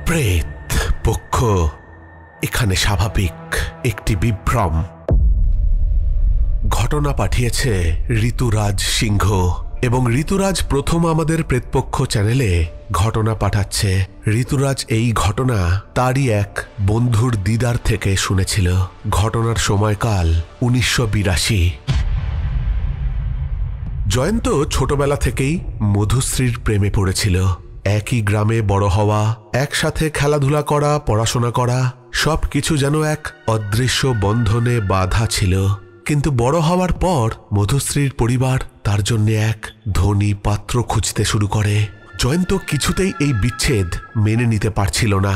প্রেত পক্ষ এখানে স্বাভাবিক একটি বিভ্রম। ঘটনা পাঠিয়েছে ঋতুরাজ সিংহ এবং ঋতুরাজ প্রথম আমাদের প্রেতপক্ষ চ্যানেলে ঘটনা পাঠাচ্ছে। ঋতুরাজ এই ঘটনা তারই এক বন্ধুর দিদার থেকে শুনেছিল। ঘটনার সময়কাল 1982। জয়ন্ত ছোটবেলা থেকেই মধুশ্রীর প্রেমে পড়েছিল। একই গ্রামে বড় হওয়া, একসাথে খেলাধুলা করা, পড়াশোনা করা, সবকিছু যেন এক অদৃশ্য বন্ধনে বাঁধা ছিল। কিন্তু বড় হওয়ার পর মধুশ্রীর পরিবার তার জন্য এক ধনী পাত্র খুঁজতে শুরু করে। জয়ন্ত কিছুতেই এই বিচ্ছেদ মেনে নিতে পারছিল না।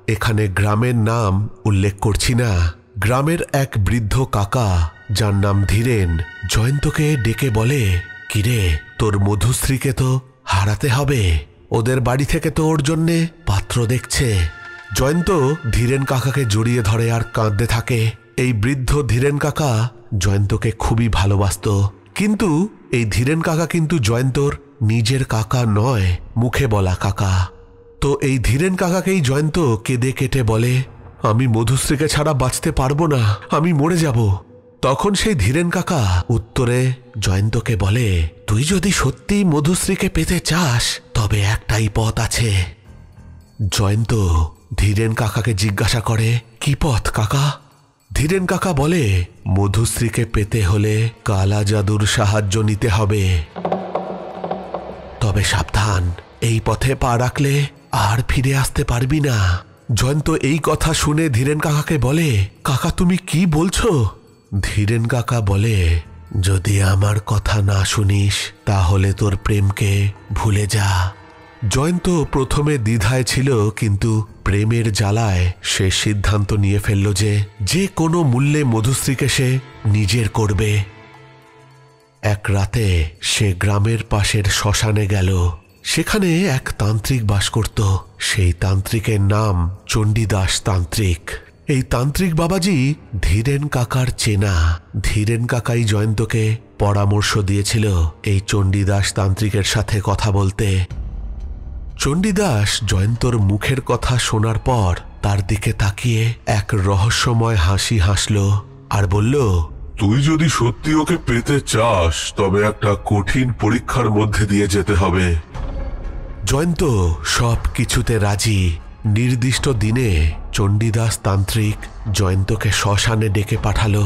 এখানে গ্রামের নাম উল্লেখ করছি না। গ্রামের এক বৃদ্ধ কাকা, যার নাম ধীরেন, জয়ন্তকে ডেকে বলে, কিরে, তোর মধুশ্রীকে তো হারাতে হবে। ওদের বাড়ি থেকে তো ওর জন্যে পাত্র দেখছে। জয়ন্ত ধীরেন কাকাকে জড়িয়ে ধরে আর কাঁদতে থাকে। এই বৃদ্ধ ধীরেন কাকা জয়ন্তকে খুবই ভালোবাসত। কিন্তু এই ধীরেন কাকা কিন্তু জয়ন্তর নিজের কাকা নয়, মুখে বলা কাকা। তো এই ধীরেন কাকাকেই জয়ন্ত কেঁদে কেটে বলে, আমি মধুশ্রীকে ছাড়া বাঁচতে পারবো না, আমি মরে যাব। তখন সেই ধীরেন কাকা উত্তরে জয়ন্তকে বলে, তুই যদি সত্যি মধুশ্রীকে পেতে চাস তবে একটাই পথ আছে। জয়ন্ত ধীরেন কাকাকে জিজ্ঞাসা করে, কি পথ কাকা? ধীরেন কাকা বলে, মধুশ্রীকে পেতে হলে কালা জাদুর সাহায্য নিতে হবে। তবে সাবধান, এই পথে পা রাখলে আর ফিরে আসতে পারবি না। জয়ন্ত এই কথা শুনে ধীরেন কাকাকে বলে, কাকা তুমি কি বলছো? ধীরেন কাকা বলে, যদি আমার কথা না শুনিস তাহলে তোর প্রেমকে ভুলে যা। জয়ন্ত প্রথমে দ্বিধায় ছিল, কিন্তু প্রেমের জ্বালায় সে সিদ্ধান্ত নিয়ে ফেলল যে কোনো মূল্যে মধুশ্রীকে সে নিজের করবে। এক রাতে সে গ্রামের পাশের শ্মশানে গেল। সেখানে এক তান্ত্রিক বাস করত। সেই তান্ত্রিকের নাম চণ্ডীদাস তান্ত্রিক। এই তান্ত্রিক বাবাজি ধীরেন কাকার চেনা। ধীরেন কাকাই জয়ন্তকে পরামর্শ দিয়েছিল এই চণ্ডীদাস তান্ত্রিকের সাথে কথা বলতে। চণ্ডীদাস জয়ন্তর মুখের কথা শোনার পর তার দিকে তাকিয়ে এক রহস্যময় হাসি হাসল আর বলল, তুই যদি সত্যি ওকে পেতে চাস তবে একটা কঠিন পরীক্ষার মধ্যে দিয়ে যেতে হবে। জয়ন্ত সব কিছুতে রাজি। নির্দিষ্ট দিনে চণ্ডীদাস তান্ত্রিক জয়ন্তকে শ্মশানে ডেকে পাঠালো।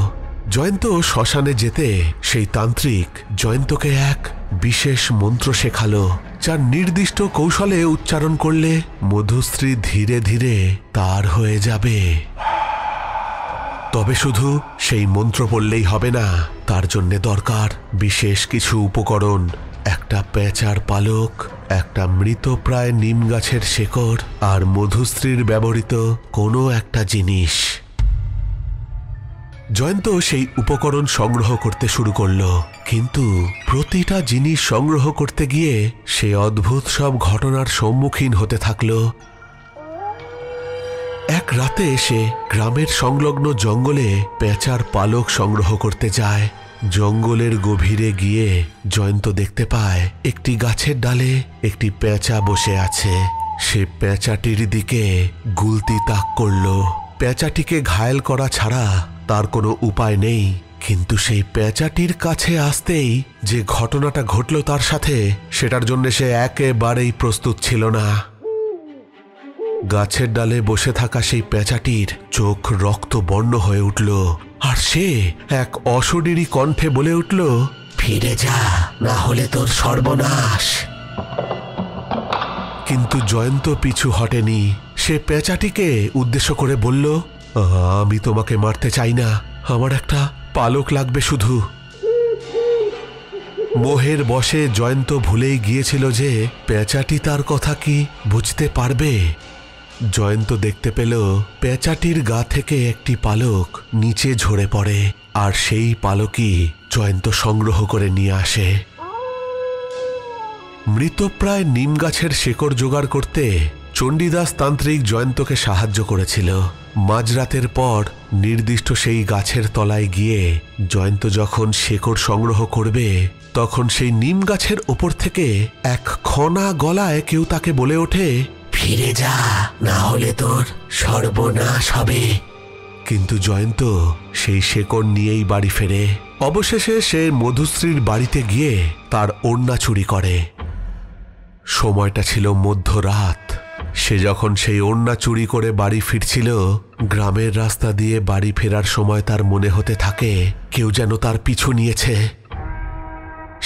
জয়ন্ত শ্মশানে যেতে সেই তান্ত্রিক জয়ন্তকে এক বিশেষ মন্ত্র শেখালো, যার নির্দিষ্ট কৌশলে উচ্চারণ করলে মধুশ্রী ধীরে ধীরে তার হয়ে যাবে। তবে শুধু সেই মন্ত্র পড়লেই হবে না, তার জন্য দরকার বিশেষ কিছু উপকরণ। একটা পেঁচার পালক, একটা মৃতপ্রায় নিম গাছের শেকড় আর মধুশ্রীর ব্যবহৃত কোনো একটা জিনিস। জয়ন্ত সেই উপকরণ সংগ্রহ করতে শুরু করল, কিন্তু প্রতিটা জিনিস সংগ্রহ করতে গিয়ে সে অদ্ভুত সব ঘটনার সম্মুখীন হতে থাকল। এক রাতে এসে গ্রামের সংলগ্ন জঙ্গলে পেঁচার পালক সংগ্রহ করতে যায়। জঙ্গলের গভীরে গিয়ে জয়ন্ত দেখতে পায় একটি গাছের ডালে একটি পেঁচা বসে আছে। সে পেঁচাটির দিকে গুলতি তাক করল। পেঁচাটিকে ঘায়েল করা ছাড়া তার কোনো উপায় নেই। কিন্তু সেই পেঁচাটির কাছে আসতেই যে ঘটনাটা ঘটল তার সাথে, সেটার জন্য সে একেবারেই প্রস্তুত ছিল না। গাছের ডালে বসে থাকা সেই পেঁচাটির চোখ রক্তবর্ণ হয়ে উঠল আর সে এক অশরীরী কণ্ঠে বলে উঠল, ফিরে যা, না হলে তোর সর্বনাশ। কিন্তু জয়ন্ত পিছু হটেনি। সে পেঁচাটিকে উদ্দেশ্য করে বলল, আমি তোমাকে মারতে চাই না, আমার একটা পালক লাগবে শুধু। মোহের বশে জয়ন্ত ভুলেই গিয়েছিল যে পেঁচাটি তার কথা কি বুঝতে পারবে। জয়ন্ত দেখতে পেল পেঁচাটির গা থেকে একটি পালক নিচে ঝরে পড়ে আর সেই পালকই জয়ন্ত সংগ্রহ করে নিয়ে আসে। মৃতপ্রায় নিম গাছের শেকড় জোগাড় করতে চণ্ডীদাস তান্ত্রিক জয়ন্তকে সাহায্য করেছিল। মাঝরাতের পর নির্দিষ্ট সেই গাছের তলায় গিয়ে জয়ন্ত যখন শেকড় সংগ্রহ করবে, তখন সেই নিম গাছের ওপর থেকে এক খনা গলায় কেউ তাকে বলে ওঠে, ফিরে যা, না হলে তোর সর্বনাশ হবে। কিন্তু জয়ন্ত সেই শেকড় নিয়েই বাড়ি ফেরে। অবশেষে সে মধুশ্রীর বাড়িতে গিয়ে তার ওড়না চুরি করে। সময়টা ছিল মধ্যরাত। সে যখন সেই ওড়না চুরি করে বাড়ি ফিরছিল, গ্রামের রাস্তা দিয়ে বাড়ি ফেরার সময় তার মনে হতে থাকে কেউ যেন তার পিছু নিয়েছে।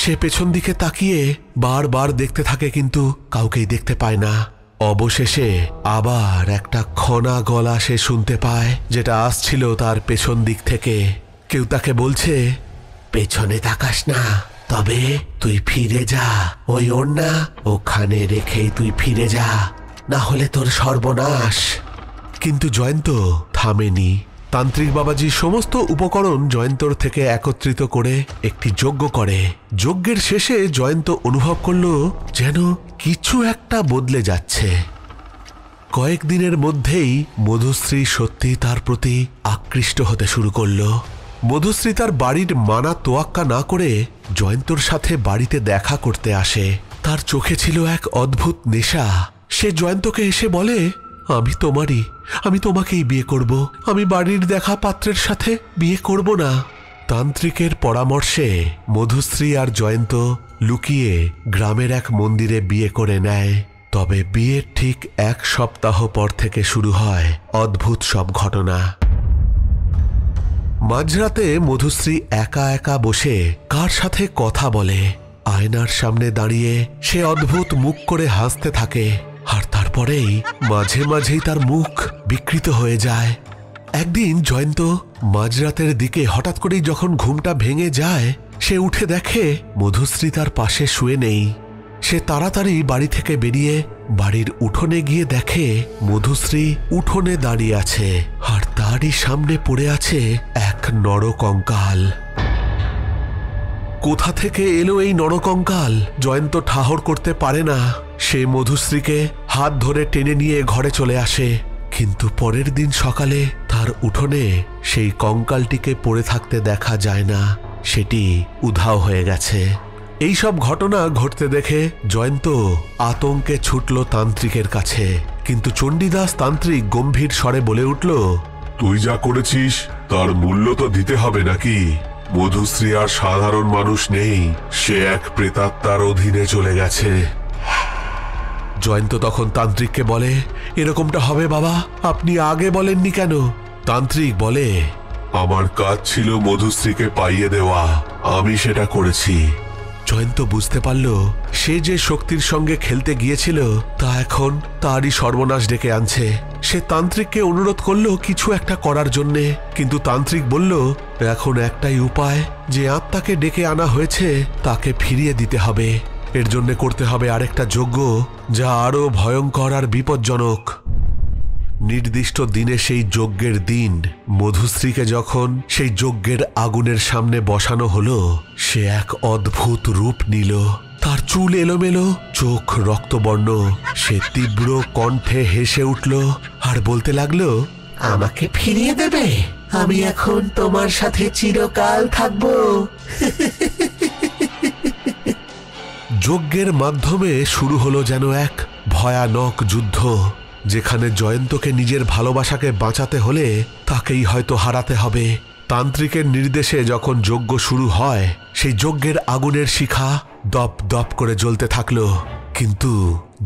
সে পেছন দিকে তাকিয়ে বারবার দেখতে থাকে, কিন্তু কাউকেই দেখতে পায় না। অবশেষে আবার একটা খনা গলা সে শুনতে পায়, যেটা আসছিল তার পেছন দিক থেকে। কেউ তাকে বলছে, পেছনে তাকাস না, তবে তুই ফিরে যা, ওই ওড়না ওখানে রেখেই তুই ফিরে যা, না হলে তোর সর্বনাশ। কিন্তু জয়ন্ত থামেনি। তান্ত্রিক বাবাজি সমস্ত উপকরণ জয়ন্তর থেকে একত্রিত করে একটি যজ্ঞ করে। যজ্ঞের শেষে জয়ন্ত অনুভব করল যেন কিছু একটা বদলে যাচ্ছে। কয়েকদিনের মধ্যেই মধুশ্রী সত্যি তার প্রতি আকৃষ্ট হতে শুরু করল। মধুশ্রী তার বাড়ির মানা তোয়াক্কা না করে জয়ন্তর সাথে বাড়িতে দেখা করতে আসে। তার চোখে ছিল এক অদ্ভুত নেশা। সে জয়ন্তকে এসে বলে, আমি তোমারই, আমি তোমাকেই বিয়ে করব, আমি বাড়ির দেখা পাত্রের সাথে বিয়ে করব না। তান্ত্রিকের পরামর্শে মধুশ্রী আর জয়ন্ত লুকিয়ে গ্রামের এক মন্দিরে বিয়ে করে নেয়। তবে বিয়ের ঠিক 1 সপ্তাহ পর থেকে শুরু হয় অদ্ভুত সব ঘটনা। মাঝরাতে মধুশ্রী একা একা বসে কার সাথে কথা বলে। আয়নার সামনে দাঁড়িয়ে সে অদ্ভুত মুখ করে হাসতে থাকে, আর তারপরেই মাঝে মাঝেই তার মুখ বিকৃত হয়ে যায়। একদিন জয়ন্ত মাঝরাতের দিকে হঠাৎ করেই যখন ঘুমটা ভেঙে যায়, সে উঠে দেখে মধুশ্রী তার পাশে শুয়ে নেই। সে তাড়াতাড়ি বাড়ি থেকে বেরিয়ে বাড়ির উঠোনে গিয়ে দেখে মধুশ্রী উঠোনে দাঁড়িয়ে আছে, আর তারই সামনে পড়ে আছে এক নরকঙ্কাল। কোথা থেকে এলো এই নরকঙ্কাল জয়ন্ত ঠাহর করতে পারে না। সে মধুশ্রীকে হাত ধরে টেনে নিয়ে ঘরে চলে আসে, কিন্তু পরের দিন সকালে তার উঠোনে সেই কঙ্কালটিকে পড়ে থাকতে দেখা যায় না। সেটি উধাও হয়ে গেছে। এই সব ঘটনা ঘটতে দেখে জয়ন্ত আতঙ্কে ছুটল তান্ত্রিকের কাছে। কিন্তু চণ্ডীদাস তান্ত্রিক গম্ভীর স্বরে বলে উঠল, তুই যা করেছিস তার মূল্য তো দিতে হবে নাকি? মধুশ্রী আর সাধারণ মানুষ নেই, সে এক প্রেতাত্মার অধীনে চলে গেছে। জয়ন্ত তখন তান্ত্রিককে বলে, এরকমটা হবে বাবা, আপনি আগে বলেননি কেন? তান্ত্রিক বলে, আমার কাজ ছিল মধুশ্রীকে পাইয়ে দেওয়া, আমি সেটা করেছি। জয়ন্ত বুঝতে পারল সে যে শক্তির সঙ্গে খেলতে গিয়েছিল তা এখন তারই সর্বনাশ ডেকে আনছে। সে তান্ত্রিককে অনুরোধ করল কিছু একটা করার জন্যে, কিন্তু তান্ত্রিক বলল, এখন একটাই উপায়, যে আত্মাকে ডেকে আনা হয়েছে তাকে ফিরিয়ে দিতে হবে। এর জন্য করতে হবে আরেকটা যজ্ঞ, যা আরো ভয়ঙ্কর আর বিপজ্জনক। নির্দিষ্ট দিনে সেই যজ্ঞের দিন মধুশ্রীকে যখন সেই যজ্ঞের আগুনের সামনে বসানো হলো, সে এক অদ্ভুত রূপ নিল। তার চুল এলোমেলো, চোখ রক্তবর্ণ। সে তীব্র কণ্ঠে হেসে উঠল আর বলতে লাগলো, আমাকে ফিরিয়ে দেবে? আমি এখন তোমার সাথে চিরকাল থাকবো। যজ্ঞের মাধ্যমে শুরু হলো যেন এক ভয়ানক যুদ্ধ, যেখানে জয়ন্তকে নিজের ভালোবাসাকে বাঁচাতে হলে তাকেই হয়তো হারাতে হবে। তান্ত্রিকের নির্দেশে যখন যজ্ঞ শুরু হয়, সেই যজ্ঞের আগুনের শিখা দপ দপ করে জ্বলতে থাকলো। কিন্তু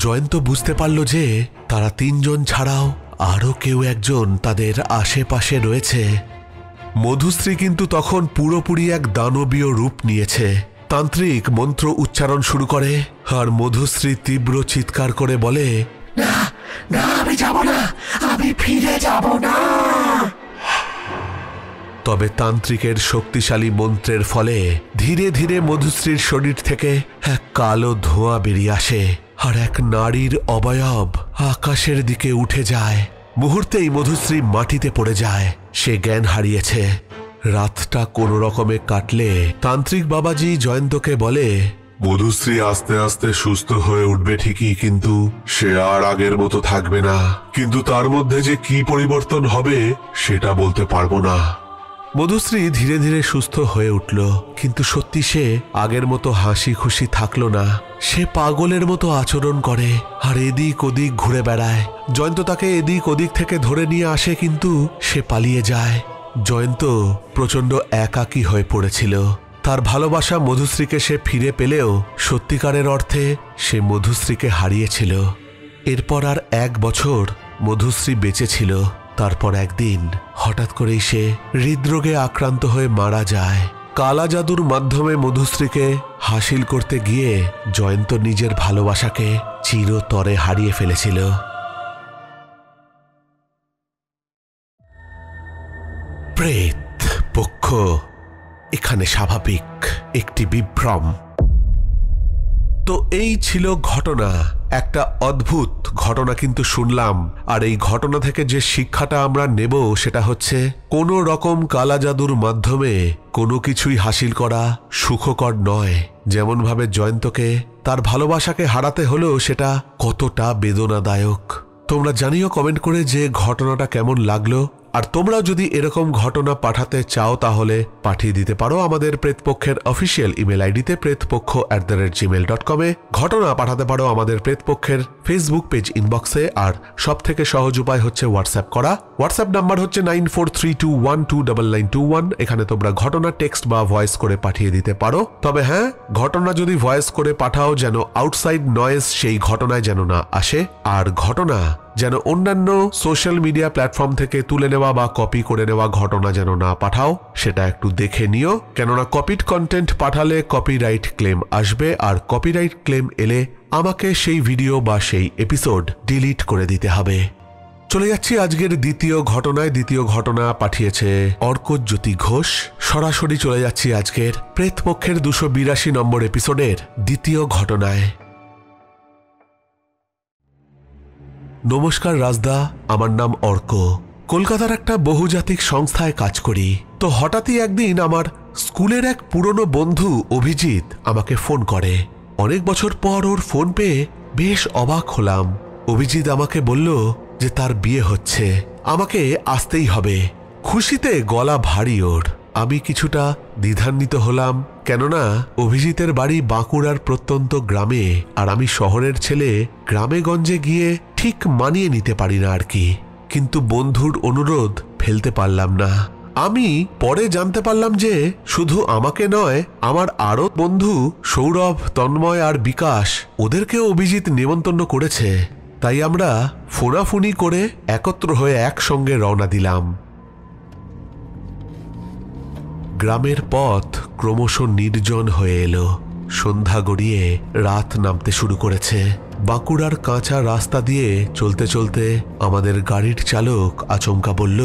জয়ন্ত বুঝতে পারল যে তারা 3 জন ছাড়াও আরো কেউ একজন তাদের আশেপাশে রয়েছে। মধুশ্রী কিন্তু তখন পুরোপুরি এক দানবীয় রূপ নিয়েছে। তান্ত্রিক মন্ত্র উচ্চারণ শুরু করে, আর মধুশ্রী তীব্র চিৎকার করে বলে, না না, আমি যাব না, আমি ফিরে যাব না। তবে তান্ত্রিকের শক্তিশালী মন্ত্রের ফলে ধীরে ধীরে মধুশ্রীর শরীর থেকে এক কালো ধোঁয়া বেরিয়ে আসে, আর এক নারীর অবয়ব আকাশের দিকে উঠে যায়। মুহূর্তেই মধুশ্রী মাটিতে পড়ে যায়। সে জ্ঞান হারিয়েছে। রাতটা কোনো রকমে কাটলে তান্ত্রিক বাবাজি জয়ন্তকে বলে, মধুশ্রী আস্তে আস্তে সুস্থ হয়ে উঠবে ঠিকই, কিন্তু সে আর আগের মতো থাকবে না। কিন্তু তার মধ্যে যে কি পরিবর্তন হবে সেটা বলতে পারবো না। মধুশ্রী ধীরে ধীরে সুস্থ হয়ে উঠল, কিন্তু সত্যি সে আগের মতো হাসি খুশি থাকলো না। সে পাগলের মতো আচরণ করে আর এদিক ওদিক ঘুরে বেড়ায়। জয়ন্ত তাকে এদিক ওদিক থেকে ধরে নিয়ে আসে, কিন্তু সে পালিয়ে যায়। জয়ন্ত প্রচণ্ড একাকী হয়ে পড়েছিল। তার ভালোবাসা মধুশ্রীকে সে ফিরে পেলেও সত্যিকারের অর্থে সে মধুশ্রীকে হারিয়েছিল। এরপর আর 1 বছর মধুশ্রী বেঁচে ছিল। তারপর একদিন হঠাৎ করেই সে হৃদরোগে আক্রান্ত হয়ে মারা যায়। কালা জাদুর মাধ্যমে মধুশ্রীকে হাসিল করতে গিয়ে জয়ন্ত নিজের ভালোবাসাকে চিরতরে হারিয়ে ফেলেছিল। প্রেত পক্ষ এখানে স্বাভাবিক একটি বিভ্রম। তো এই ছিল ঘটনা, একটা অদ্ভুত ঘটনা কিন্তু শুনলাম। আর এই ঘটনা থেকে যে শিক্ষাটা আমরা নেব সেটা হচ্ছে, কোনো রকম কালা জাদুর মাধ্যমে কোনো কিছুই হাসিল করা সুখকর নয়। যেমনভাবে জয়ন্তকে তার ভালোবাসাকে হারাতে হলো, সেটা কতটা বেদনাদায়ক। তোমরা জানিও কমেন্ট করে যে ঘটনাটা কেমন লাগলো। আর তোমরাও যদি এরকম ঘটনা পাঠাতে চাও তাহলে পাঠিয়ে দিতে পারো আমাদের প্রেতপক্ষের অফিসিয়াল ইমেল আইডিতে pretpokho@gmail.com এ। ঘটনা পাঠাতে পারো আমাদের প্রেতপক্ষের ফেসবুক পেজ ইনবক্সে। আর সব থেকে সহজ উপায় হচ্ছে হোয়াটসঅ্যাপ করা। হোয়াটসঅ্যাপ নাম্বার হচ্ছে 9432129921। এখানে তোমরা ঘটনা টেক্সট বা ভয়েস করে পাঠিয়ে দিতে পারো। তবে হ্যাঁ, ঘটনা যদি ভয়েস করে পাঠাও যেন আউটসাইড নয়েজ সেই ঘটনায় যেন না আসে। আর ঘটনা যেন অন্যান্য সোশ্যাল মিডিয়া প্ল্যাটফর্ম থেকে তুলে নেওয়া বা কপি করে নেওয়া ঘটনা যেন না পাঠাও, সেটা একটু দেখে নিও। কেননা কপিড কন্টেন্ট পাঠালে কপিরাইট ক্লেম আসবে, আর কপিরাইট ক্লেম এলে আমাকে সেই ভিডিও বা সেই এপিসোড ডিলিট করে দিতে হবে। চলে যাচ্ছি আজকের দ্বিতীয় ঘটনায়। দ্বিতীয় ঘটনা পাঠিয়েছে অর্কজ্যোতি ঘোষ। সরাসরি চলে যাচ্ছি আজকের প্রেতপক্ষের 282 নম্বর এপিসোডের দ্বিতীয় ঘটনায়। নমস্কার রাজদা, আমার নাম অর্ক। কলকাতার একটা বহুজাতিক সংস্থায় কাজ করি। তো হঠাৎই একদিন আমার স্কুলের এক পুরনো বন্ধু অভিজিৎ আমাকে ফোন করে। অনেক বছর পর ওর ফোন পেয়ে বেশ অবাক হলাম। অভিজিৎ আমাকে বলল যে তার বিয়ে হচ্ছে, আমাকে আসতেই হবে। খুশিতে গলা ভারী ওর। আমি কিছুটা দ্বিধান্বিত হলাম, কেননা অভিজিতের বাড়ি বাঁকুড়ার প্রত্যন্ত গ্রামে, আর আমি শহরের ছেলে। গ্রামে গঞ্জে গিয়ে ঠিক মানিয়ে নিতে পারি না আর কি। কিন্তু বন্ধুর অনুরোধ ফেলতে পারলাম না। আমি পরে জানতে পারলাম যে শুধু আমাকে নয়, আমার আরও বন্ধু সৌরভ, তন্ময় আর বিকাশ, ওদেরকেও অভিজিৎ নেমন্তন্ন করেছে। তাই আমরা ফোনাফুনি করে একত্র হয়ে একসঙ্গে রওনা দিলাম। গ্রামের পথ ক্রমশ নির্জন হয়ে এলো। সন্ধ্যা গড়িয়ে রাত নামতে শুরু করেছে। বাঁকুড়ার কাঁচা রাস্তা দিয়ে চলতে চলতে আমাদের গাড়ির চালক আচমকা বলল,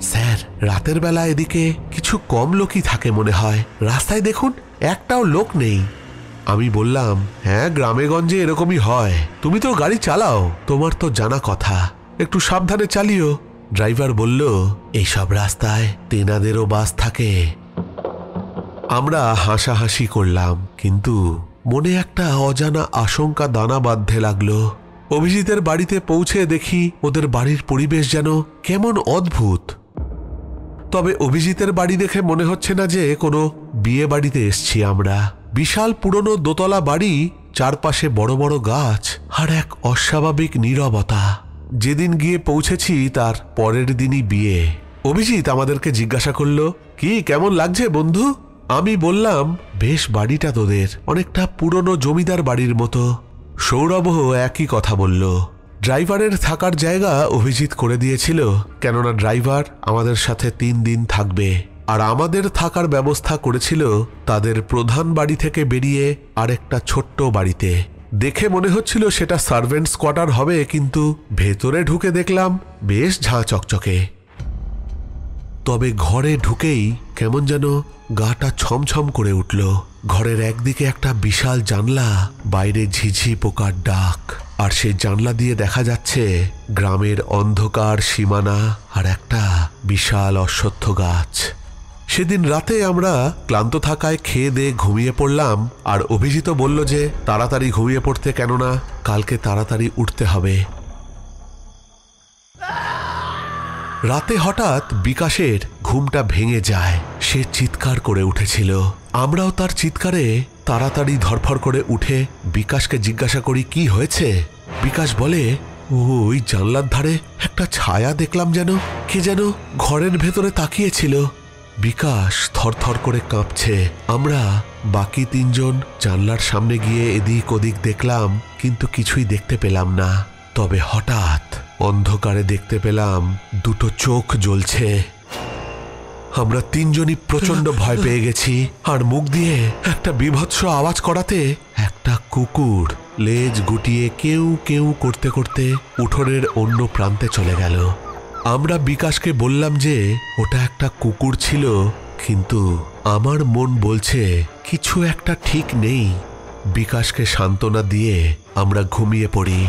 স্যার, রাতের বেলা এদিকে কিছু কম লোকই থাকে মনে হয়। রাস্তায় দেখুন, একটাও লোক নেই। আমি বললাম, হ্যাঁ, গ্রামে গঞ্জে এরকমই হয়। তুমি তো গাড়ি চালাও, তোমার তো জানা কথা, একটু সাবধানে চালিও। ড্রাইভার বলল, এইসব রাস্তায় তেনাদেরও বাস থাকে। আমরা হাসাহাসি করলাম, কিন্তু মনে একটা অজানা আশঙ্কা দানা বাঁধতে লাগলো। অভিজিতের বাড়িতে পৌঁছে দেখি ওদের বাড়ির পরিবেশ যেন কেমন অদ্ভুত। তবে অভিজিতের বাড়ি দেখে মনে হচ্ছে না যে কোনো বিয়ে বাড়িতে এসছি আমরা। বিশাল পুরনো দোতলা বাড়ি, চারপাশে বড় বড় গাছ আর এক অস্বাভাবিক নীরবতা। যেদিন গিয়ে পৌঁছেছি তার পরের দিনই বিয়ে। অভিজিৎ আমাদেরকে জিজ্ঞাসা করলো, কি কেমন লাগছে বন্ধু? আমি বললাম, বেশ, বাড়িটা তোদের অনেকটা পুরনো জমিদার বাড়ির মতো। সৌরভও একই কথা বলল। ড্রাইভারের থাকার জায়গা অভিজিৎ করে দিয়েছিল, কেননা ড্রাইভার আমাদের সাথে 3 দিন থাকবে। আর আমাদের থাকার ব্যবস্থা করেছিল তাদের প্রধান বাড়ি থেকে বেরিয়ে আরেকটা ছোট্ট বাড়িতে। দেখে মনে হচ্ছিল সেটা সার্ভেন্টস কোয়ার্টার হবে, কিন্তু ভেতরে ঢুকে দেখলাম বেশ ঝাঁ চকচকে। তবে ঘরে ঢুকেই কেমন যেন গাটা ছমছম করে উঠল। ঘরের একদিকে একটা বিশাল জানলা, বাইরে ঝিঝি পোকার ডাক, আর সেই জানলা দিয়ে দেখা যাচ্ছে গ্রামের অন্ধকার সীমানা আর একটা বিশাল অশ্বত্থ গাছ। সেদিন রাতে আমরা ক্লান্ত থাকায় খেয়ে দিয়ে ঘুমিয়ে পড়লাম। আর অভিজিৎ বলল যে তাড়াতাড়ি ঘুমিয়ে পড়তে, কেননা কালকে তাড়াতাড়ি উঠতে হবে। রাতে হঠাৎ বিকাশের ঘুমটা ভেঙে যায়। সে চিৎকার করে উঠেছিল। আমরাও তার চিৎকারে তাড়াতাড়ি ধরফর করে উঠে বিকাশকে জিজ্ঞাসা করি কি হয়েছে। বিকাশ বলে, ওই জানলার ধারে একটা ছায়া দেখলাম, যেন কে যেন ঘরের ভেতরে তাকিয়েছিল। বিকাশ থরথর করে কাঁপছে। আমরা বাকি তিনজন জানলার সামনে গিয়ে এদিক ওদিক দেখলাম, কিন্তু কিছুই দেখতে পেলাম না। তবে হঠাৎ অন্ধকারে দেখতে পেলাম দুটো চোখ জ্বলছে। আমরা তিনজনই প্রচন্ড ভয় পেয়ে গেছি, আর মুখ দিয়ে একটা বীভৎস আওয়াজ করাতে একটা কুকুর লেজ গুটিয়ে কেউ কেউ করতে করতে উঠোনের অন্য প্রান্তে চলে গেল। আমরা বিকাশকে বললাম যে ওটা একটা কুকুর ছিল, কিন্তু আমার মন বলছে কিছু একটা ঠিক নেই। বিকাশকে সান্ত্বনা দিয়ে আমরা ঘুমিয়ে পড়ি।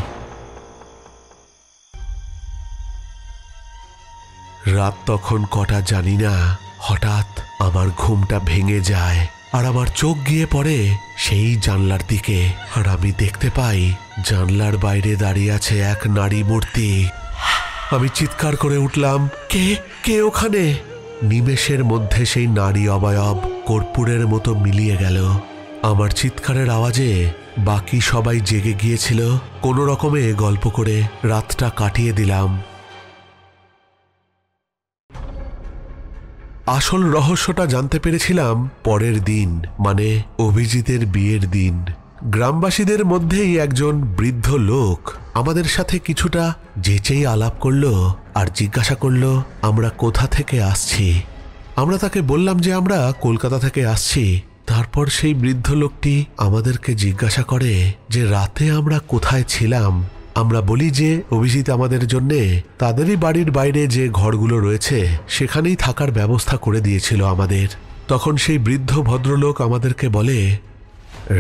রাত তখন কটা জানি না। হঠাৎ আমার ঘুমটা ভেঙে যায়, আর আমার চোখ গিয়ে পড়ে সেই জানলার দিকে। আর আমি দেখতে পাই জানলার বাইরে দাঁড়িয়ে আছে এক নারী মূর্তি। আমি চিৎকার করে উঠলাম, কে কে ওখানে? নিমেষের মধ্যে সেই নারী অবয়ব কর্পূরের মতো মিলিয়ে গেল। আমার চিৎকারের আওয়াজে বাকি সবাই জেগে গিয়েছিল। কোনো রকমে গল্প করে রাতটা কাটিয়ে দিলাম। আসল রহস্যটা জানতে পেরেছিলাম পরের দিন, মানে অভিজিতের বিয়ের দিন। গ্রামবাসীদের মধ্যেই একজন বৃদ্ধ লোক আমাদের সাথে কিছুটা যেচেই আলাপ করলো আর জিজ্ঞাসা করলো আমরা কোথা থেকে আসছি। আমরা তাকে বললাম যে আমরা কলকাতা থেকে আসছি। তারপর সেই বৃদ্ধ লোকটি আমাদেরকে জিজ্ঞাসা করে যে রাতে আমরা কোথায় ছিলাম। আমরা বলি যে অভিজিৎ আমাদের জন্যে তাদেরই বাড়ির বাইরে যে ঘরগুলো রয়েছে সেখানেই থাকার ব্যবস্থা করে দিয়েছিল আমাদের। তখন সেই বৃদ্ধ ভদ্রলোক আমাদেরকে বলে,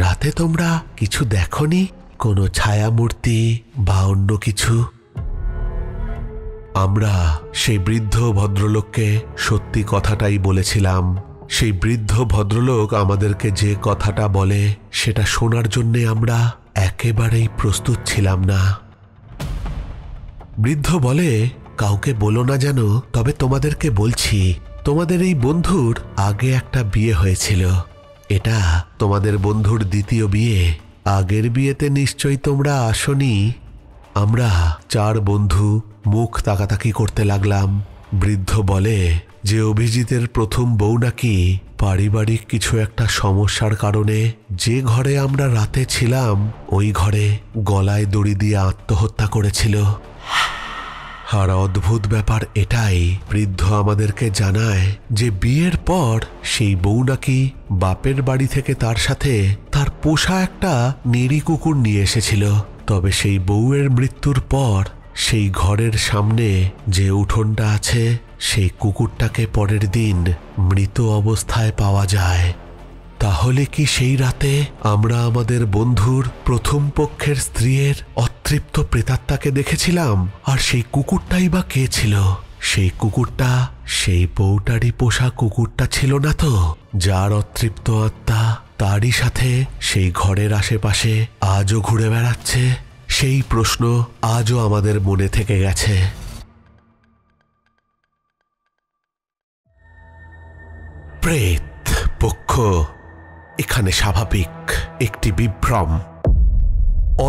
রাতে তোমরা কিছু দেখোনি? কোনো ছায়ামূর্তি বা অন্য কিছু? আমরা সেই বৃদ্ধ ভদ্রলোককে সত্যি কথাটাই বলেছিলাম। সেই বৃদ্ধ ভদ্রলোক আমাদেরকে যে কথাটা বলে সেটা শোনার জন্যে আমরা একেবারেই প্রস্তুত ছিলাম না। বৃদ্ধ বলে, কাউকে বলো না যেন, তবে তোমাদেরকে বলছি, তোমাদের এই বন্ধুর আগে একটা বিয়ে হয়েছিল। এটা তোমাদের বন্ধুর দ্বিতীয় বিয়ে। আগের বিয়েতে নিশ্চয়ই তোমরা আসনি। আমরা চার বন্ধু মুখ তাকাতাকি করতে লাগলাম। বৃদ্ধ বলে যে অভিজিতের প্রথম বউ নাকি পারিবারিক কিছু একটা সমস্যার কারণে যে ঘরে আমরা রাতে ছিলাম ওই ঘরে গলায় দড়ি দিয়ে আত্মহত্যা করেছিল। আর অদ্ভুত ব্যাপার এটাই, বৃদ্ধ আমাদেরকে জানায় যে বিয়ের পর সেই বউ নাকি বাপের বাড়ি থেকে তার সাথে তার পোষা একটা নেড়ি কুকুর নিয়ে এসেছিল। তবে সেই বউয়ের মৃত্যুর পর সেই ঘরের সামনে যে উঠোনটা আছে সেই কুকুরটাকে পরের দিন মৃত অবস্থায় পাওয়া যায়। তাহলে কি সেই রাতে আমরা আমাদের বন্ধুর প্রথম পক্ষের স্ত্রীর অতৃপ্ত প্রেতাত্মাকে দেখেছিলাম? আর সেই কুকুরটাই বা কে ছিল? সেই কুকুরটা সেই বউটারই পোষা কুকুরটা ছিল না তো, যার অতৃপ্ত আত্মা তারই সাথে সেই ঘরের আশেপাশে আজও ঘুরে বেড়াচ্ছে? সেই প্রশ্ন আজও আমাদের মনে থেকে গেছে। প্রেত পক্ষ এখানে স্বাভাবিক একটি বিভ্রম।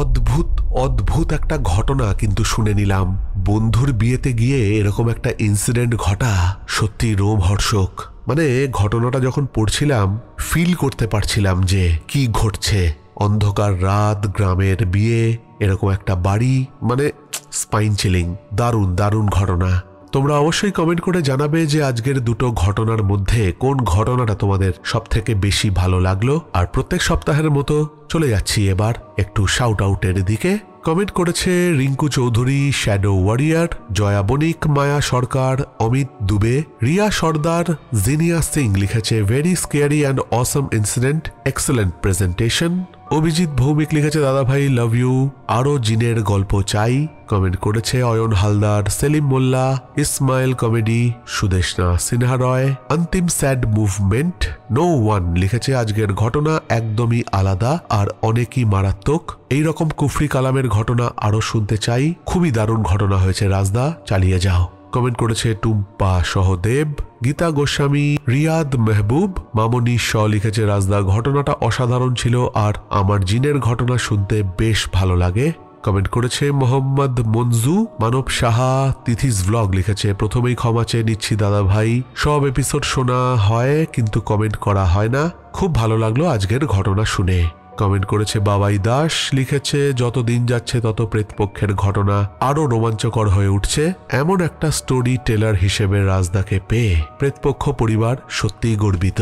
অদ্ভুত অদ্ভুত একটা ঘটনা কিন্তু শুনে নিলাম। বন্ধুর বিয়েতে গিয়ে এরকম একটা ইনসিডেন্ট ঘটা সত্যি রোমহর্ষক। মানে ঘটনাটা যখন পড়ছিলাম ফিল করতে পারছিলাম যে কি ঘটছে। অন্ধকার রাত, গ্রামের বিয়ে, এরকম একটা বাড়ি, মানে স্পাইন চিলিং। দারুণ দারুণ ঘটনা। তোমরা অবশ্যই কমেন্ট করে জানাবে যে আজকের দুটো ঘটনার মধ্যে কোন ঘটনাটা তোমাদের সব থেকে বেশি ভালো লাগলো। আর প্রত্যেক সপ্তাহের মতো চলে যাচ্ছি এবার একটু শাউট আউটের দিকে। কমেন্ট করেছে রিঙ্কু চৌধুরী, শ্যাডো ওয়ারিয়ার, জয়া বণিক, মায়া সরকার, অমিত দুবে, রিয়া সর্দার, জিনিয়া সিং লিখেছে very scary and Assam incident, excellent presentation. Abhijit Bhowmik লিখেছে দাদা ভাই লাভ ইউ, আরো জিনের গল্প চাই। কমেন্ট করেছে অয়ন হালদার, সেলিম মোল্লা, ইসমাইল কমেডি, সুদেশনা সিনহা রয়, অন্তিম স্যাড মুভমেন্ট, নো ওয়ান লিখেছে আজকের ঘটনা একদমই আলাদা আর অনেকই মারাত্মক। এইরকম কুফরি কালামের ঘটনা আরো শুনতে চাই। খুবই দারুণ ঘটনা হয়েছে রাজদা, চালিয়ে যাও। কমেন্ট করেছে টুম্পা সহদেব, গীতা গোস্বামী, রিয়াদ মেহবুব, মামনি শ লিখেছে রাজদা ঘটনাটা অসাধারণ ছিল আর আমার জিনের ঘটনা শুনতে বেশ ভালো লাগে। কমেন্ট করেছে মোহাম্মদ মঞ্জু, মানব সাহা, তিথিস ব্লগ লিখেছে প্রথমেই ক্ষমা চেয়ে নিচ্ছি দাদা ভাই, সব এপিসোড শোনা হয় কিন্তু কমেন্ট করা হয় না, খুব ভালো লাগলো আজকের ঘটনা শুনে। কমেন্ট করেছে বাবাই দাস, লিখেছে যত দিন যাচ্ছে তত প্রেতপক্ষের ঘটনা আরো রোমাঞ্চকর হয়ে উঠছে, এমন একটা স্টোরি টেলার হিসেবে রাজদাকে পেয়ে প্রেতপক্ষ পরিবার সত্যিই গর্বিত।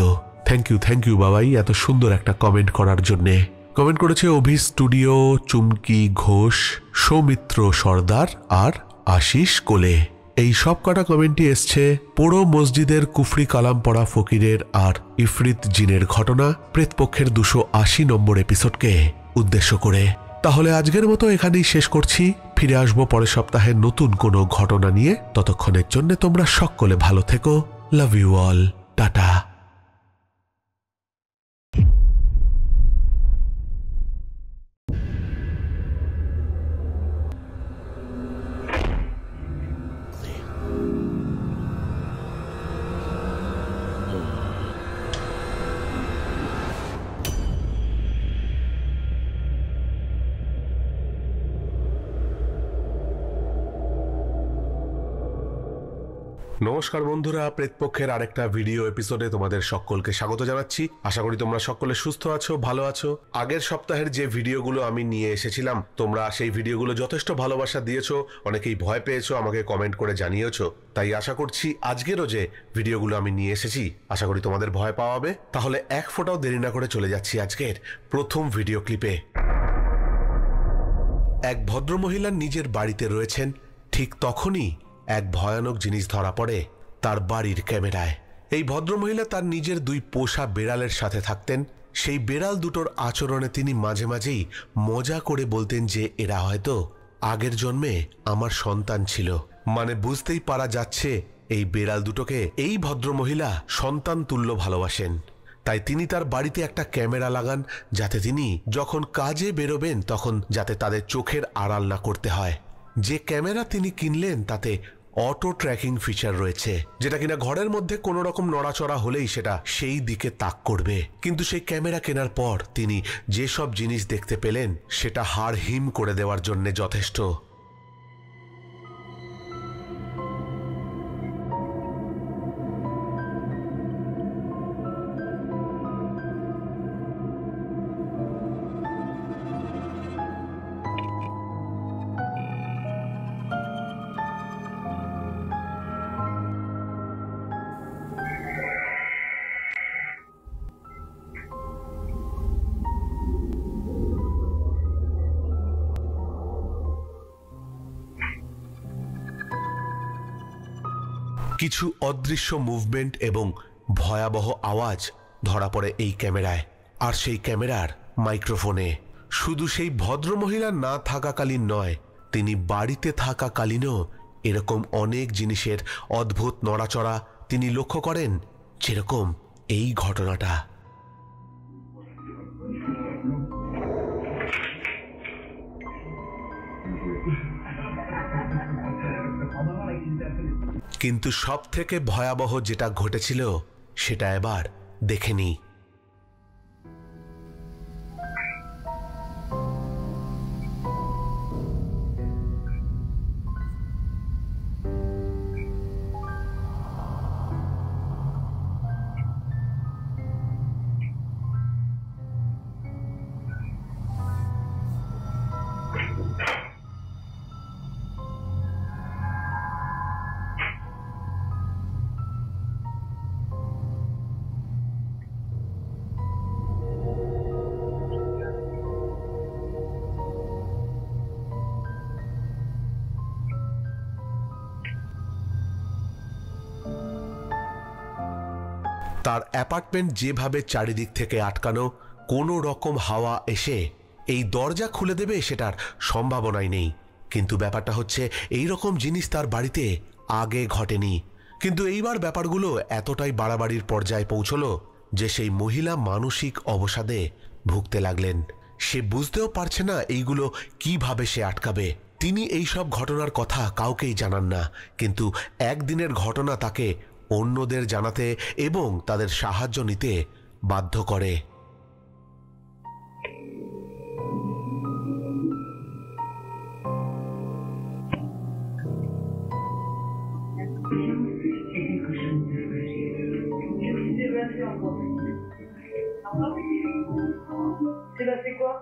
থ্যাংক ইউ বাবাই এত সুন্দর একটা কমেন্ট করার জন্যে। কমেন্ট করেছে অভি স্টুডিও, চুমকি ঘোষ, সৌমিত্র সর্দার আর আশিস কোলে। এই সব কটা কমেন্টই এসছে পোড়ো মসজিদের কুফরি কালাম পড়া ফকিরের আর ইফরিত জিনের ঘটনা প্রেতপক্ষের 280 নম্বর এপিসোডকে উদ্দেশ্য করে। তাহলে আজকের মতো এখানেই শেষ করছি, ফিরে আসবো পরের সপ্তাহে নতুন কোনো ঘটনা নিয়ে। ততক্ষণের জন্য তোমরা সকলে ভালো থেকো। Love you all, tata. নমস্কার বন্ধুরা, প্রেতপক্ষের আরেকটা ভিডিও এপিসোডে তোমাদের সকলকে স্বাগত জানাচ্ছি। আশা করি তোমরা সকলে সুস্থ আছো, ভালো আছো। আগের সপ্তাহের যে ভিডিওগুলো আমি নিয়ে এসেছিলাম তোমরা সেই ভিডিওগুলো যথেষ্ট ভালোবাসা দিয়েছো, অনেকেই ভয় পেয়েছো, আমাকে কমেন্ট করে জানিয়েছো। তাই আশা করছি আজকেরও যে ভিডিওগুলো আমি নিয়ে এসেছি আশা করি তোমাদের ভয় পাওয়াবে। তাহলে এক ফোঁটাও দেরি না করে চলে যাচ্ছি আজকের প্রথম ভিডিও ক্লিপে। এক ভদ্রমহিলা নিজের বাড়িতে রয়েছেন, ঠিক তখনই এক ভয়ানক জিনিস ধরা পড়ে তার বাড়ির ক্যামেরায়। এই ভদ্রমহিলা তার নিজের 2 পোষা বেড়ালের সাথে থাকতেন। সেই বেড়াল দুটোর আচরণে তিনি মাঝে মাঝেই মজা করে বলতেন যে এরা হয়তো আগের জন্মে আমার সন্তান ছিল। মানে বুঝতেই পারা যাচ্ছে এই বেড়াল দুটোকে এই ভদ্রমহিলা সন্তান তুল্য ভালোবাসেন। তাই তিনি তার বাড়িতে একটা ক্যামেরা লাগান, যাতে তিনি যখন কাজে বেরোবেন তখন যাতে তাদের চোখের আড়াল না করতে হয়। যে ক্যামেরা তিনি কিনলেন তাতে অটো ট্র্যাকিং ফিচার রয়েছে, যেটা কিনা ঘরের মধ্যে কোনো রকম নড়াচড়া হলেই সেটা সেই দিকে তাক করবে। কিন্তু সেই ক্যামেরা কেনার পর তিনি যেসব জিনিস দেখতে পেলেন সেটা হাড় হিম করে দেওয়ার জন্য যথেষ্ট। কিছু অদৃশ্য মুভমেন্ট এবং ভয়াবহ আওয়াজ ধরা পড়ে এই ক্যামেরায়, আর সেই ক্যামেরার মাইক্রোফোনে। শুধু সেই ভদ্রমহিলা না থাকাকালীন নয়, তিনি বাড়িতে থাকাকালীনও এরকম অনেক জিনিসের অদ্ভুত নড়াচড়া তিনি লক্ষ্য করেন, যেরকম এই ঘটনাটা। কিন্তু সব থেকে ভয়াবহ যেটা ঘটেছিল সেটা এবার দেখে নিই। তার অ্যাপার্টমেন্ট যেভাবে চারিদিক থেকে আটকানো, কোনো রকম হাওয়া এসে এই দরজা খুলে দেবে সেটার সম্ভাবনাই নেই। কিন্তু ব্যাপারটা হচ্ছে এই রকম জিনিস তার বাড়িতে আগে ঘটেনি। কিন্তু এইবার ব্যাপারগুলো এতটাই বাড়াবাড়ির পর্যায়ে পৌঁছলো যে সেই মহিলা মানসিক অবসাদে ভুগতে লাগলেন। সে বুঝতেও পারছে না এইগুলো কিভাবে সে আটকাবে। তিনি এই সব ঘটনার কথা কাউকেই জানান না, কিন্তু একদিনের ঘটনা তাকে অন্যদের জানাতে এবং তাদের সাহায্য নিতে বাধ্য করে। C'est quoi?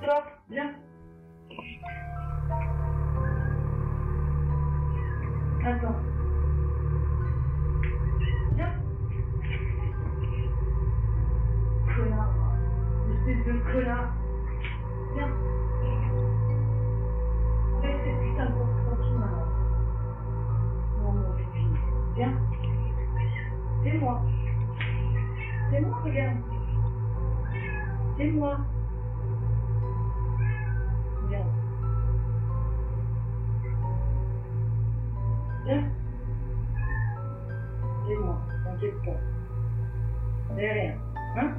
Stop, viens. Attends. Viens. Connard. Espèce de connard. Viens. Laisse cette putain de porte tranquille maintenant. Non, mon pipi. Viens. C'est moi. C'est moi, regarde. C'est moi. Regarde. Viens. C'est moi. T'inquiète pas. C'est rien. Hein?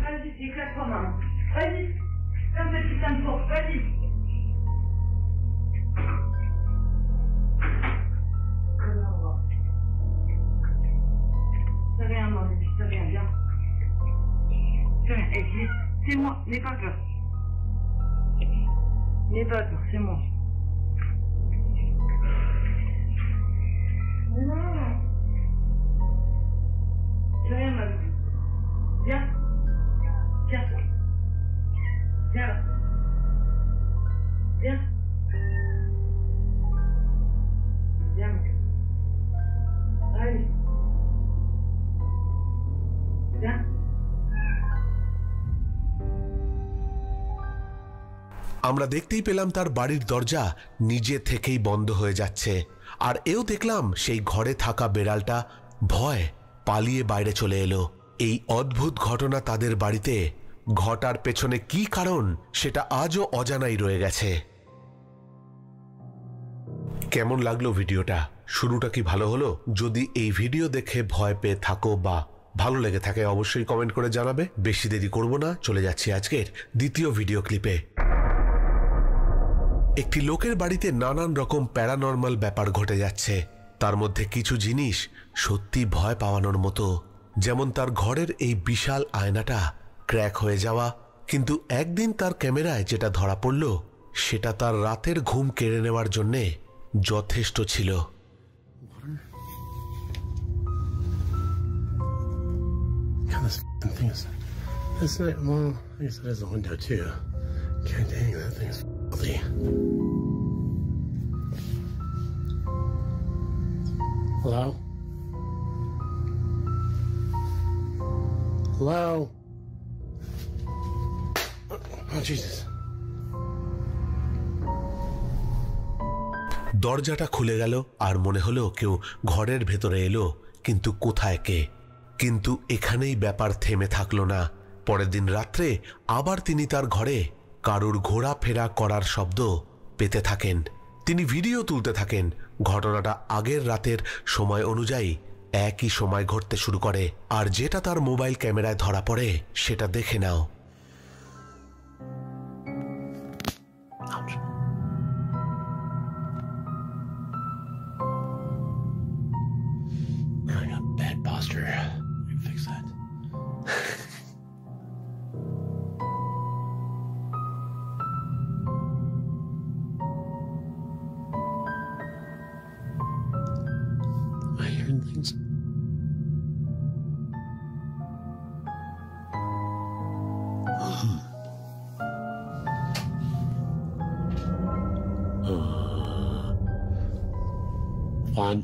Vas-y, éclate-toi, maman. Vas-y. Ferme cette putain de porte. Vas-y. Connard, va. C'est rien, mon bébé. C'est rien, viens. C'est rien. Eh, c'est moi. N'aie pas peur. N'aie pas peur, c'est moi. Non. C'est rien, ma bébé. Viens. Tiens. Viens là. Viens. Viens. Allez. Viens. আমরা দেখতেই পেলাম তার বাড়ির দরজা নিজে থেকেই বন্ধ হয়ে যাচ্ছে, আর এও দেখলাম সেই ঘরে থাকা বেড়ালটা ভয় পালিয়ে বাইরে চলে এলো। এই অদ্ভুত ঘটনা তাদের বাড়িতে ঘটার পেছনে কি কারণ সেটা আজও অজানাই রয়ে গেছে। কেমন লাগলো ভিডিওটা? শুরুটা কি ভালো হলো? যদি এই ভিডিও দেখে ভয় পেয়ে থাকো বা ভালো লেগে থাকে অবশ্যই কমেন্ট করে জানাবে। বেশি দেরি করব না, চলে যাচ্ছি আজকের দ্বিতীয় ভিডিও ক্লিপে। একটি লোকের বাড়িতে নানান রকম প্যারানর্মাল ব্যাপার ঘটে যাচ্ছে। তার মধ্যে কিছু জিনিস সত্যি ভয় পাওয়ানোর মতো, যেমন তার ঘরের এই বিশাল আয়নাটা ক্র্যাক হয়ে যাওয়া। কিন্তু একদিন তার ক্যামেরায় যেটা ধরা পড়ল সেটা তার রাতের ঘুম কেড়ে নেওয়ার জন্যে যথেষ্ট ছিল। Hello? Hello? Oh, Jesus. দরজাটা খুলে গেল আর মনে হলো কেউ ঘরের ভেতরে এলো, কিন্তু কোথায় কে? কিন্তু এখানেই ব্যাপার থেমে থাকলো না। পরের দিন রাত্রে আবার তিনি তার ঘরে কারুর ঘোরাফেরা করার শব্দ পেতে থাকেন। তিনি ভিডিও তুলতে থাকেন। ঘটনাটা আগের রাতের সময় অনুযায়ী একই সময় ঘটতে শুরু করে, আর যেটা তার মোবাইল ক্যামেরায় ধরা পড়ে সেটা দেখে নাও। I got bad posture. We can fix that. Am I hearing things? Fun.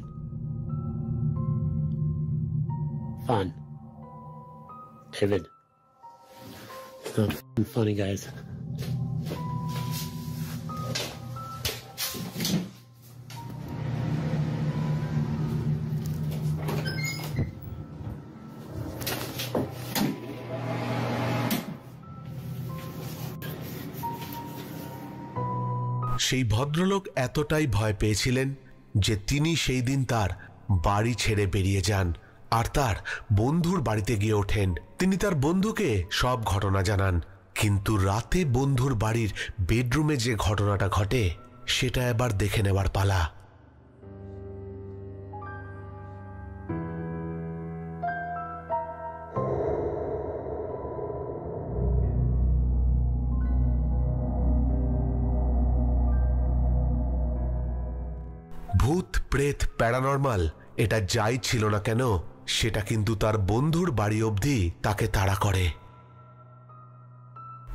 Fun. David. It's not funny, guys. সেই ভদ্রলোক এতটাই ভয় পেয়েছিলেন যে তিনি সেই দিন তার বাড়ি ছেড়ে বেরিয়ে যান আর তার বন্ধুর বাড়িতে গিয়ে ওঠেন। তিনি তার বন্ধুকে সব ঘটনা জানান, কিন্তু রাতে বন্ধুর বাড়ির বেডরুমে যে ঘটনাটা ঘটে সেটা এবার দেখে নেবার পালা। ভূত প্রেত প্যারানর্মাল এটা যাই ছিল না কেন, সেটা কিন্তু তার বন্ধুর বাড়ি অবধি তাকে তাড়া করে।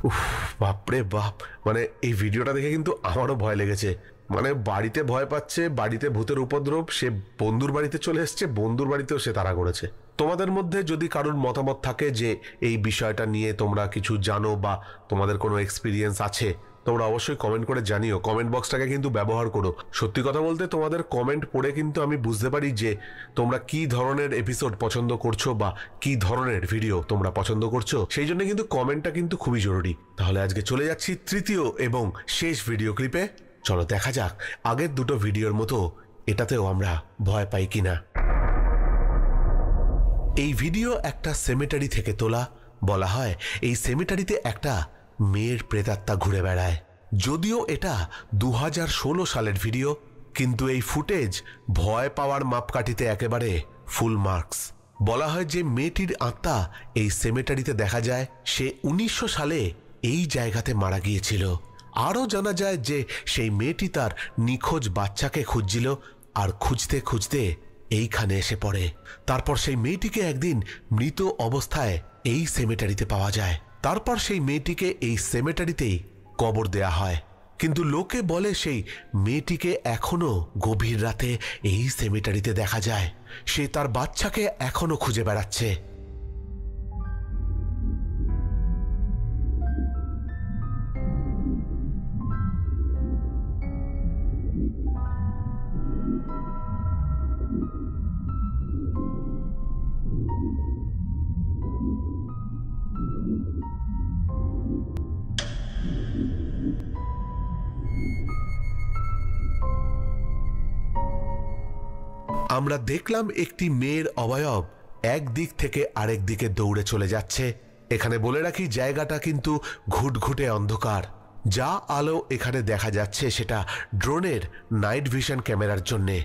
উফ, বাপরে বাপ, মানে এই ভিডিওটা দেখে কিন্তু আমারও ভয় লেগেছে। মানে বাড়িতে ভয় পাচ্ছে, বাড়িতে ভূতের উপদ্রব, সে বন্ধুর বাড়িতে চলে এসছে, বন্ধুর বাড়িতেও সে তাড়া করেছে। তোমাদের মধ্যে যদি কারোর মতামত থাকে যে এই বিষয়টা নিয়ে তোমরা কিছু জানো বা তোমাদের কোনো এক্সপিরিয়েন্স আছে, তোমরা অবশ্যই কমেন্ট করে জানিও। কমেন্ট বক্সটাকে কিন্তু ব্যবহার করো। সত্যি কথা বলতে তোমাদের কমেন্ট পড়ে কিন্তু আমি বুঝতে পারি যে তোমরা কি ধরনের এপিসোড পছন্দ করছো বা কি ধরনের ভিডিও তোমরা পছন্দ করছো। সেই জন্য কিন্তু কমেন্টটা কিন্তু খুবই জরুরি। তাহলে আজকে চলে যাচ্ছি তৃতীয় এবং শেষ ভিডিও ক্লিপে। চলো দেখা যাক আগের দুটো ভিডিওর মতো এটাতেও আমরা ভয় পাই কিনা। এই ভিডিও একটা সেমেটারি থেকে তোলা। বলা হয় এই সেমেটারিতে একটা মেয়ের প্রেতাত্মা ঘুরে বেড়ায়। যদিও এটা 2016 সালের ভিডিও, কিন্তু এই ফুটেজ ভয় পাওয়ার মাপকাঠিতে একেবারে ফুল মার্কস। বলা হয় যে মেয়েটির আত্মা এই সেমেটারিতে দেখা যায় সে 1900 সালে এই জায়গাতে মারা গিয়েছিল। আরও জানা যায় যে সেই মেয়েটি তার নিখোঁজ বাচ্চাকে খুঁজছিল আর খুঁজতে খুঁজতে এইখানে এসে পড়ে। তারপর সেই মেয়েটিকে একদিন মৃত অবস্থায় এই সেমেটারিতে পাওয়া যায়। তারপর সেই মেয়েটিকে এই সেমেটারিতেই কবর দেয়া হয়। কিন্তু লোকে বলে সেই মেয়েটিকে এখনো গভীর রাতে এই সেমেটারিতে দেখা যায়। সে তার বাচ্চাকে এখনো খুঁজে বেড়াচ্ছে। আমরা দেখলাম একটি মেয়ের অবয়ব এক দিক থেকে আরেক দিকে দৌড়ে চলে যাচ্ছে। এখানে বলে রাখি জায়গাটা কিন্তু ঘুটঘুটে অন্ধকার। যা আলো এখানে দেখা যাচ্ছে সেটা ড্রোনের নাইট ভিশন ক্যামেরার জন্যে।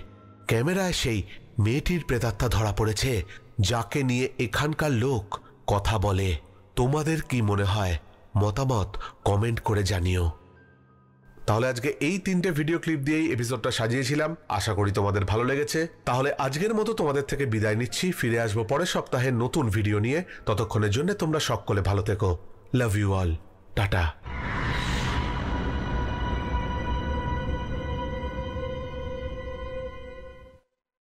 ক্যামেরায় সেই মেয়েটির প্রেতাত্মা ধরা পড়েছে, যাকে নিয়ে এখানকার লোক কথা বলে। তোমাদের কি মনে হয়? মতামত কমেন্ট করে জানিও। তাহলে আজকে এই 3টে ভিডিও ক্লিপ দিয়েই এপিসোডটা সাজিয়েছিলাম। আশা করি তোমাদের ভালো লেগেছে। তাহলে আজকের মতো তোমাদের থেকে বিদায় নিচ্ছি। ফিরে আসবো পরের সপ্তাহে নতুন ভিডিও নিয়ে। ততক্ষণের জন্য তোমরা সকলে ভালো থেকো। Love you all. টাটা।